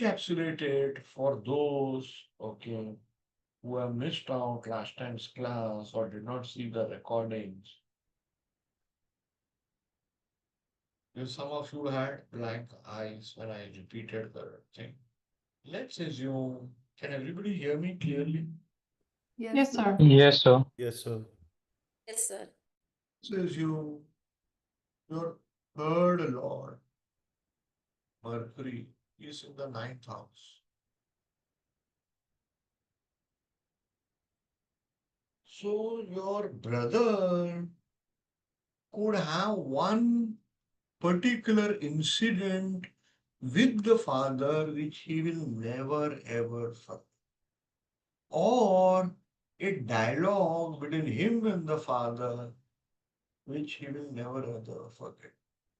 encapsulate it for those, okay, who have missed out last time's class or did not see the recordings. If some of you had blank eyes when I repeated the thing, let's assume, can everybody hear me clearly? Yes, sir. Yes, sir. Yes, sir. Yes, sir. Let's assume your third lord, Mercury, is in the ninth house. So your brother could have one particular incident with the father which he will never ever forget, or a dialogue between him and the father which he will never ever forget,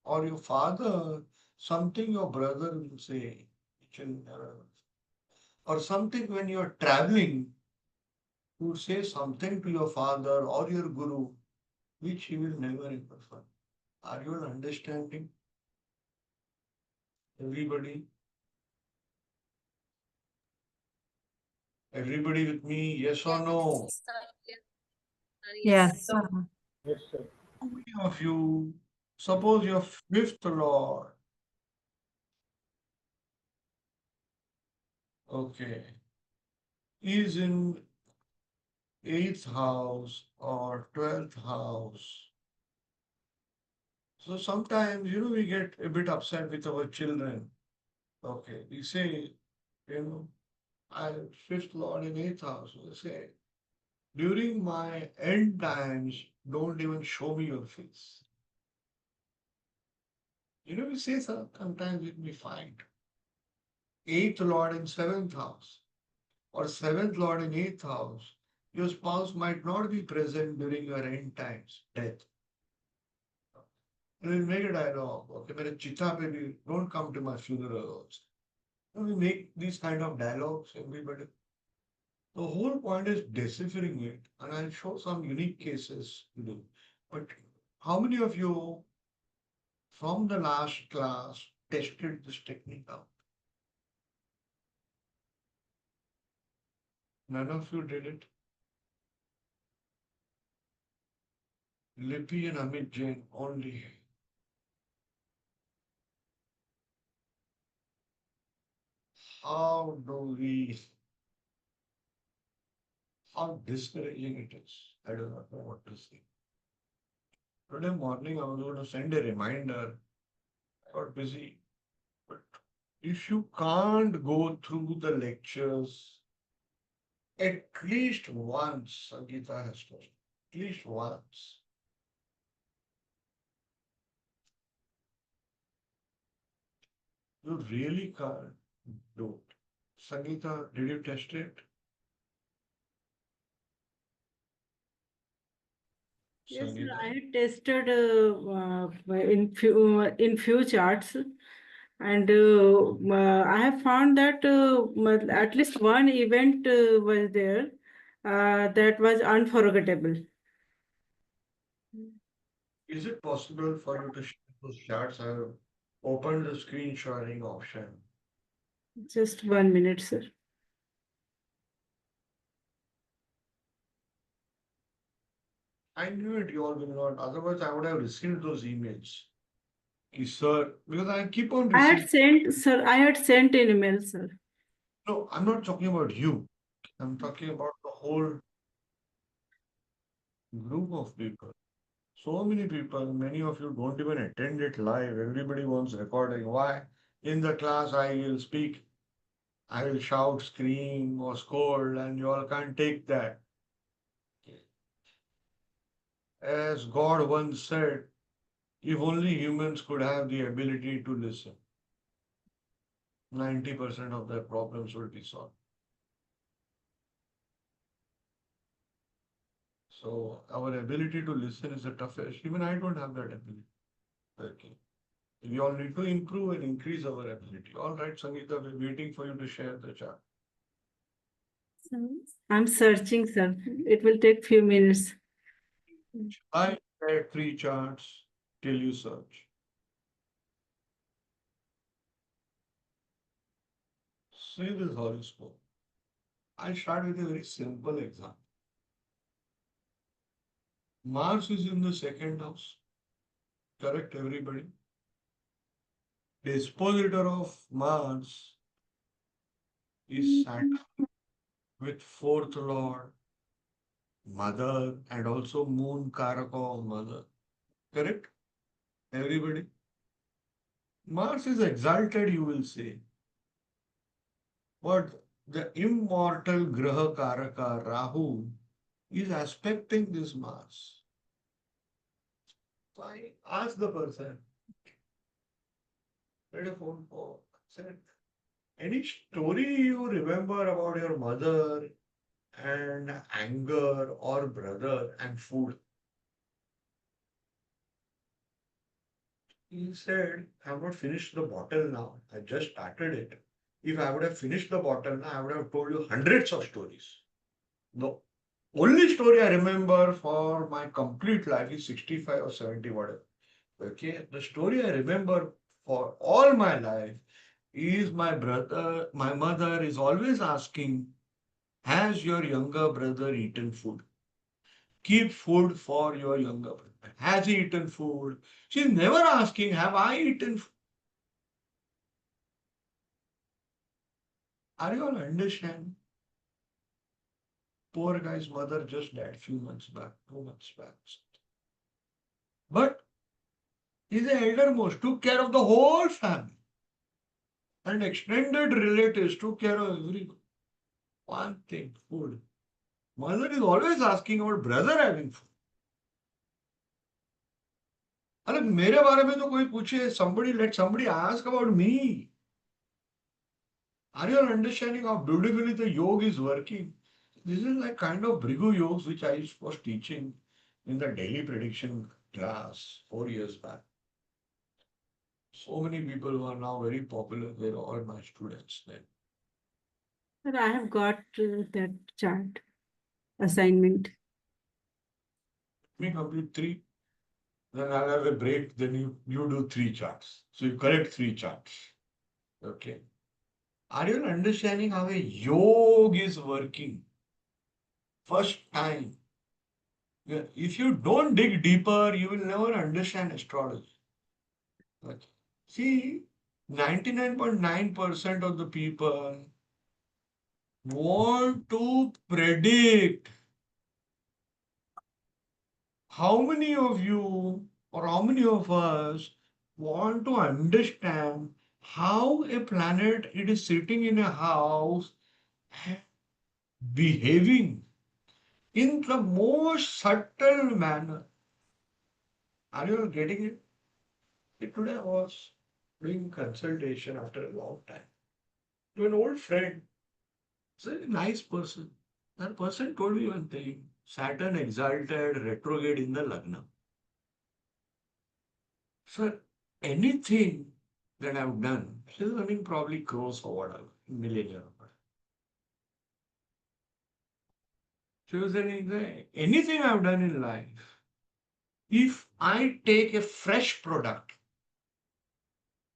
or your father, something your brother will say which will never, or something when you are traveling, you say something to your father or your guru which he will never ever forget. Are you understanding? Everybody? Everybody with me? Yes or no? Yes, sir. Yes, sir. Yes, sir. How many of you, suppose your fifth lord, okay, is in eighth house or 12th house. So sometimes, we get a bit upset with our children. Okay, we say, I fifth lord in eighth house. We say, during my end times, don't even show me your face. We say sometimes we fight. Eighth lord in seventh house or seventh lord in eighth house. Your spouse might not be present during your end times, death. And we'll make a dialogue. Okay, mere chitta pe bhi, don't come to my funeral also. And we make these kind of dialogues, everybody. The whole point is deciphering it, and I'll show some unique cases to do. But how many of you from the last class tested this technique out? None of you did it. Lippy and Amit Jain only. How do we, how discouraging it is. I do not know what to say. Today morning, I was going to send a reminder. I got busy. But if you can't go through the lectures, at least once, Sangeeta has told, at least once. You really can't do it. Sangeeta, did you test it? Yes, sir. Sangeeta? I had tested in few charts, and I have found that at least one event was there that was unforgettable. Is it possible for you to share those charts? I have opened the screen sharing option. Just 1 minute, sir. I knew it, you all will not. Otherwise, I would have received those emails. Sir, because I keep on I receiving. had sent, sir. I had sent an email, sir. No, I'm not talking about you. I'm talking about the whole group of people. So many people, many of you don't even attend it live. Everybody wants recording. Why? In the class, I will speak, I will shout, scream, or scold, and you all can't take that. As God once said, if only humans could have the ability to listen, 90% of their problems will be solved. So our ability to listen is the toughest. Even I don't have that ability. Okay. We all need to improve and increase our ability. All right, Sangeeta, we're waiting for you to share the chart. I'm searching, sir. It will take few minutes. I share 3 charts till you search. see this horoscope. I'll start with a very simple example. Mars is in the second house. Correct, everybody? Dispositor of Mars is Saturn with fourth lord, mother, and also moon karaka of mother. Correct? Everybody? Mars is exalted, you will say. But the immortal Graha Karaka, Rahu, is aspecting this Mars. So I asked the person, made a phone call, said, any story you remember about your mother and anger or brother and food? He said, I have not finished the bottle now. I just started it. If I would have finished the bottle now, I would have told you hundreds of stories. The only story I remember for my complete life is 65 or 70, whatever. Okay. The story I remember for all my life is my mother is always asking, has your younger brother eaten food? Keep food for your younger brother. Has he eaten food? She's never asking, have I eaten food? Are you all understanding? Poor guy's mother just died a few months back, 2 months back. But he's the eldermost, took care of the whole family. And extended relatives took care of everyone. One thing, food. Mother is always asking about brother having food. अरे मेरे बारे में तो कोई पूछे, somebody let somebody ask about me. Are you all understanding how beautifully the yoga is working? This is like kind of Bhrigu yogas which I was teaching in the daily prediction class 4 years back. So many people who are now very popular, they're all my students then. But I have got that chart assignment. Me complete 3, then I'll have a break, then you do 3 charts. So you correct 3 charts. Okay. Are you understanding how a yoga is working? First time. If you don't dig deeper, you will never understand astrology. Okay. See, 99.9% of the people want to predict how many of you or how many of us want to understand how a planet it is sitting in a house behaving in the most subtle manner. Are you getting it? Today I was doing consultation after a long time to an old friend. He's a nice person. That person told me one thing. Saturn exalted retrograde in the Lagna. Sir, anything that I've done, she's earning probably crores or whatever, million or whatever. She was saying that anything I've done in life, if I take a fresh product,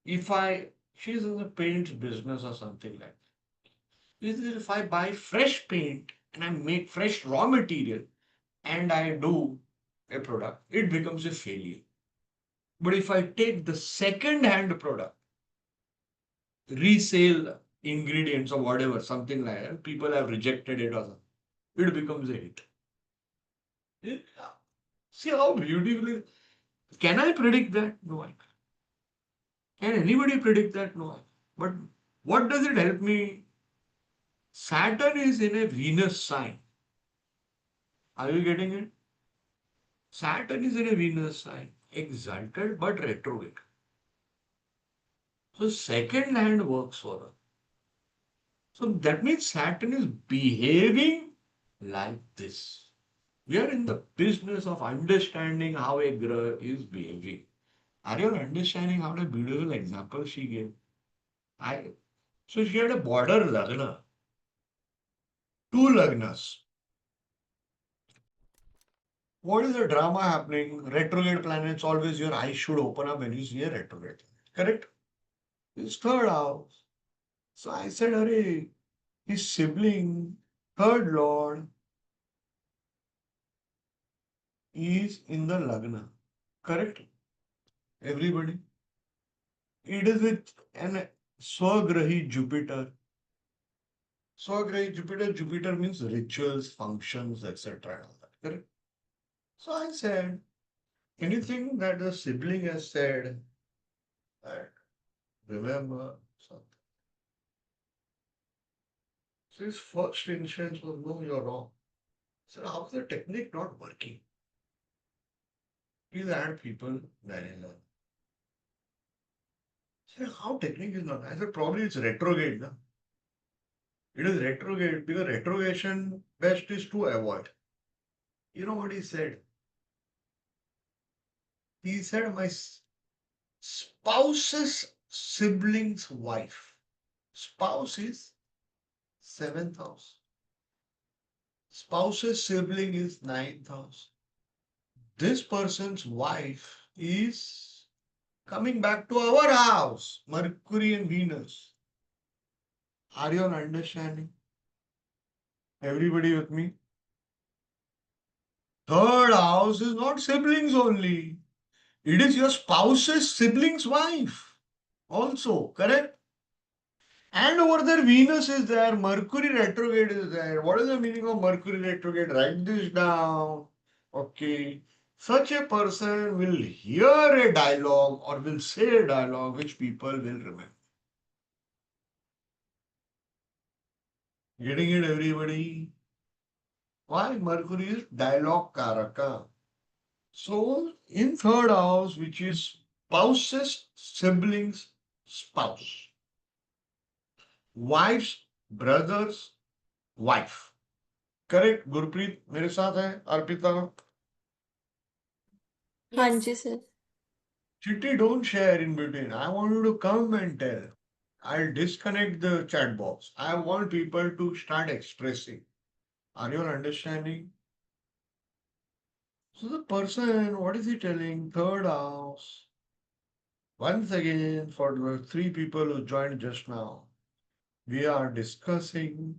she's in the paint business or something like that. If I buy fresh paint and I make fresh raw material and I do a product, it becomes a failure. But if I take the second hand product, resale ingredients or whatever, something like that, people have rejected it or something, it becomes a hit. See how beautifully. Can I predict that? No, I can't. Can anybody predict that? No, I can't. But what does it help me? Saturn is in a Venus sign. Are you getting it? Saturn is in a Venus sign, exalted but retrograde. So second hand works for us. So that means Saturn is behaving like this. We are in the business of understanding how a graha is behaving. Are you understanding how a beautiful example she gave? So she had a border lagna, 2 lagnas. What is the drama happening? Retrograde planets, always your eyes should open up when you see a retrograde planet. Correct? It's third house. So I said, Arey, his sibling, third lord, is in the Lagna. Correct? Everybody. It is with an Swagrahi Jupiter. Swagrahi Jupiter, Jupiter means rituals, functions, etc. and all that. Correct? So I said, anything that the sibling has said, that remember something. So his first instinct was, no, you're wrong. So how's the technique not working? Please add people, then so how technique is not? I said probably it's retrograde. No? It is retrograde because retrogression best is to avoid. You know what he said? He said my spouse's sibling's wife. Spouse is seventh house. Spouse's sibling is ninth house. This person's wife is coming back to our house, Mercury and Venus. Are you understanding? Everybody with me? Third house is not siblings only. It is your spouse's sibling's wife also, correct? And over there, Venus is there, Mercury retrograde is there. What is the meaning of Mercury retrograde? Write this down. Okay. Such a person will hear a dialogue or will say a dialogue which people will remember. Getting it, everybody? Why? Mercury is dialogue karaka. So, in third house, which is spouse's siblings, spouse, wife's brother's wife. Correct? Gurpreet मेरे साथ है अर्पिता. हाँ जी sir. Chitti, don't share in between. I want you to come and tell. I'll disconnect the chat box. I want people to start expressing. Are you understanding? So the person, what is he telling? Third house. Once again, for the three people who joined just now, we are discussing,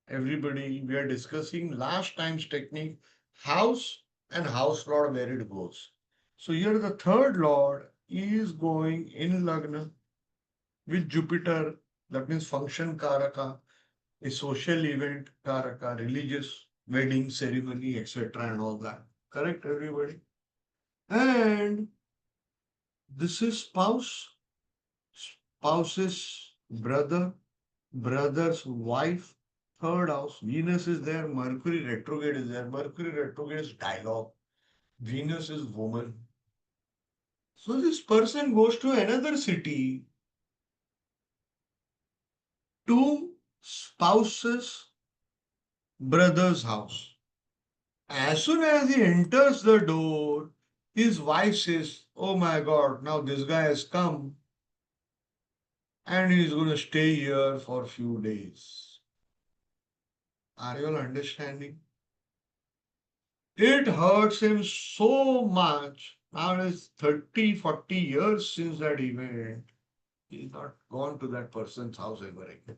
everybody, we are discussing last time's technique, house and house lord, where it goes. So here the third lord is going in Lagna with Jupiter, that means function Karaka, a social event Karaka, religious wedding ceremony, etc. and all that. Correct, everybody? And this is spouse, spouse's brother, brother's wife, third house. Venus is there, Mercury retrograde is there. Mercury retrograde is dialogue. Venus is woman. So this person goes to another city to spouse's brother's house. As soon as he enters the door, his wife says, oh my God, now this guy has come and he's going to stay here for a few days. Are you all understanding? It hurts him so much. Now it is 30, 40 years since that event. He's not gone to that person's house ever again.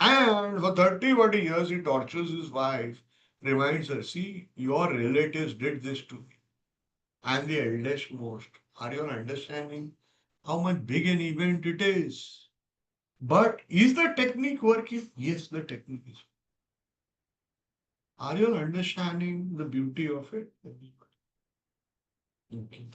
And for 30, 40 years, he tortures his wife, reminds her, see, your relatives did this to me. I'm the eldest most. Are you all understanding how much big an event it is? But is the technique working? Yes, the technique is. Are you all understanding the beauty of it? Okay.